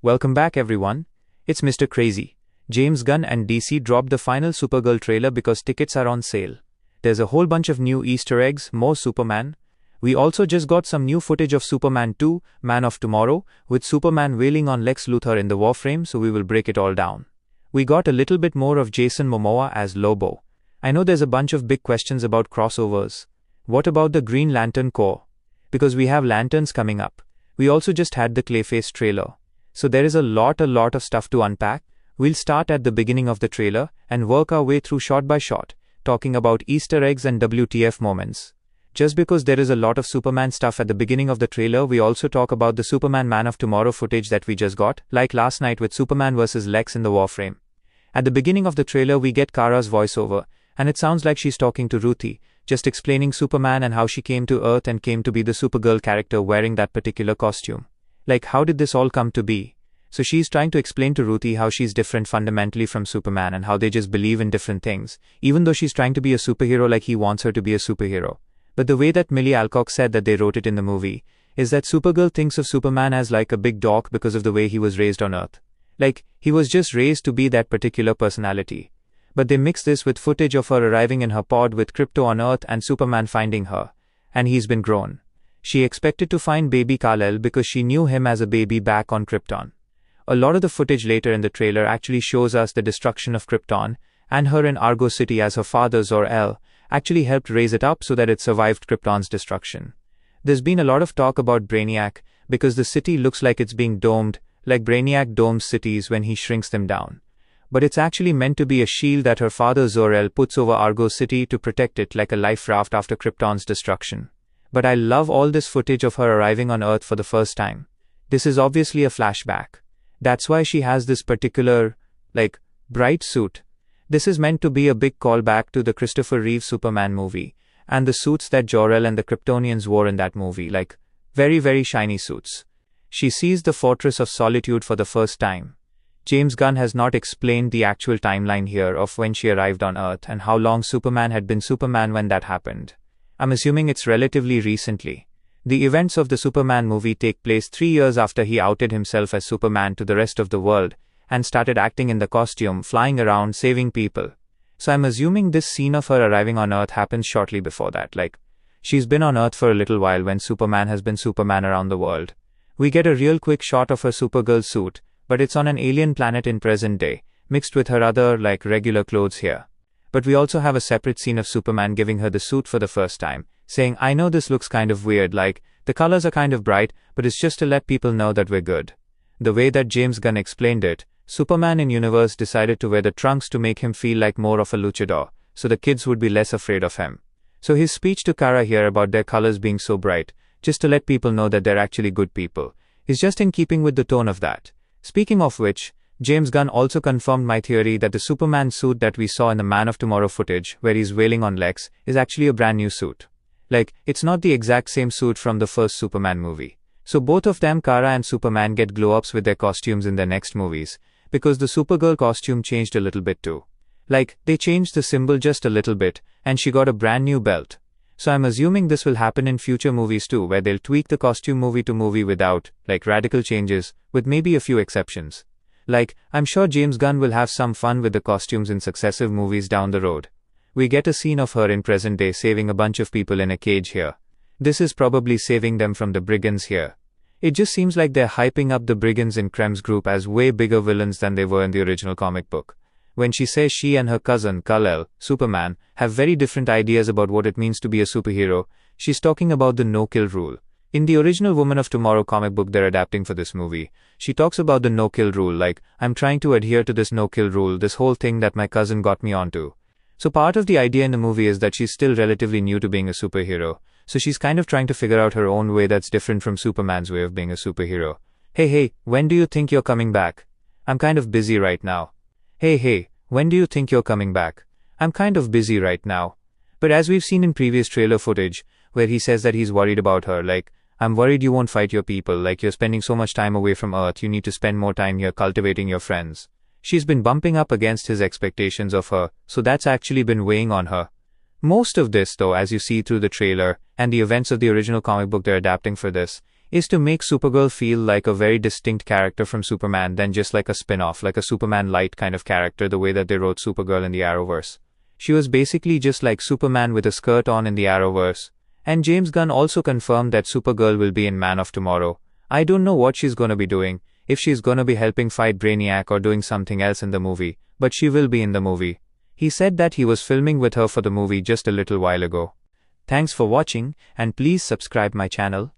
Welcome back everyone, it's Mr. Crazy. James Gunn and DC dropped the final Supergirl trailer because tickets are on sale. There's a whole bunch of new Easter eggs, more Superman. We also just got some new footage of Superman 2, Man of Tomorrow, with Superman wailing on Lex Luthor in the Warframe, so we will break it all down. We got a little bit more of Jason Momoa as Lobo. I know there's a bunch of big questions about crossovers. What about the Green Lantern Corps? Because we have lanterns coming up. We also just had the Clayface trailer. So there is a lot of stuff to unpack. We'll start at the beginning of the trailer and work our way through shot by shot, talking about Easter eggs and WTF moments. Just because there is a lot of Superman stuff at the beginning of the trailer, we also talk about the Superman Man of Tomorrow footage that we just got, like last night with Superman vs. Lex in the Warframe. At the beginning of the trailer we get Kara's voiceover, and it sounds like she's talking to Ruthie, just explaining Superman and how she came to Earth and came to be the Supergirl character wearing that particular costume. Like, how did this all come to be? So she's trying to explain to Ruthie how she's different fundamentally from Superman and how they just believe in different things, even though she's trying to be a superhero like he wants her to be a superhero. But the way that Millie Alcock said that they wrote it in the movie is that Supergirl thinks of Superman as like a big dog because of the way he was raised on Earth. Like, he was just raised to be that particular personality. But they mix this with footage of her arriving in her pod with Krypto on Earth and Superman finding her. And he's been grown. She expected to find baby Kal-El because she knew him as a baby back on Krypton. A lot of the footage later in the trailer actually shows us the destruction of Krypton, and her in Argo City as her father Zor-El actually helped raise it up so that it survived Krypton's destruction. There's been a lot of talk about Brainiac because the city looks like it's being domed, like Brainiac domes cities when he shrinks them down. But it's actually meant to be a shield that her father Zor-El puts over Argo City to protect it like a life raft after Krypton's destruction. But I love all this footage of her arriving on Earth for the first time. This is obviously a flashback. That's why she has this particular, bright suit. This is meant to be a big callback to the Christopher Reeve Superman movie, and the suits that Jor-El and the Kryptonians wore in that movie, very shiny suits. She sees the Fortress of Solitude for the first time. James Gunn has not explained the actual timeline here of when she arrived on Earth and how long Superman had been Superman when that happened. I'm assuming it's relatively recently. The events of the Superman movie take place 3 years after he outed himself as Superman to the rest of the world and started acting in the costume, flying around, saving people. So I'm assuming this scene of her arriving on Earth happens shortly before that. She's been on Earth for a little while when Superman has been Superman around the world. We get a real quick shot of her Supergirl suit, but it's on an alien planet in present day, mixed with her other, regular clothes here. But we also have a separate scene of Superman giving her the suit for the first time, saying, I know this looks kind of weird, the colors are kind of bright, but it's just to let people know that we're good. The way that James Gunn explained it, Superman in universe decided to wear the trunks to make him feel like more of a luchador, so the kids would be less afraid of him. So his speech to Kara here about their colors being so bright, just to let people know that they're actually good people, is just in keeping with the tone of that. Speaking of which, James Gunn also confirmed my theory that the Superman suit that we saw in the Man of Tomorrow footage, where he's wailing on Lex, is actually a brand new suit. It's not the exact same suit from the first Superman movie. So both of them, Kara and Superman, get glow-ups with their costumes in their next movies, because the Supergirl costume changed a little bit too. They changed the symbol just a little bit, and she got a brand new belt. So I'm assuming this will happen in future movies too, where they'll tweak the costume movie to movie without, radical changes, with maybe a few exceptions. I'm sure James Gunn will have some fun with the costumes in successive movies down the road. We get a scene of her in present day saving a bunch of people in a cage here. This is probably saving them from the brigands here. It just seems like they're hyping up the brigands in Krem's group as way bigger villains than they were in the original comic book. When she says she and her cousin, Kal-El, Superman, have very different ideas about what it means to be a superhero, she's talking about the no-kill rule. In the original Woman of Tomorrow comic book they're adapting for this movie, she talks about the no-kill rule, I'm trying to adhere to this no-kill rule, this whole thing that my cousin got me onto. So part of the idea in the movie is that she's still relatively new to being a superhero, so she's kind of trying to figure out her own way that's different from Superman's way of being a superhero. Hey, when do you think you're coming back? I'm kind of busy right now. Hey, when do you think you're coming back? I'm kind of busy right now. But as we've seen in previous trailer footage, where he says that he's worried about her, I'm worried you won't fight your people, you're spending so much time away from Earth, you need to spend more time here cultivating your friends. She's been bumping up against his expectations of her, so that's actually been weighing on her. Most of this, though, as you see through the trailer and the events of the original comic book they're adapting for this, is to make Supergirl feel like a very distinct character from Superman than just like a spin-off, like a Superman light kind of character, the way that they wrote Supergirl in the Arrowverse. She was basically just like Superman with a skirt on in the Arrowverse. And James Gunn also confirmed that Supergirl will be in Man of Tomorrow. I don't know what she's gonna be doing, if she's gonna be helping fight Brainiac or doing something else in the movie, but she will be in the movie. He said that he was filming with her for the movie just a little while ago. Thanks for watching, and please subscribe my channel.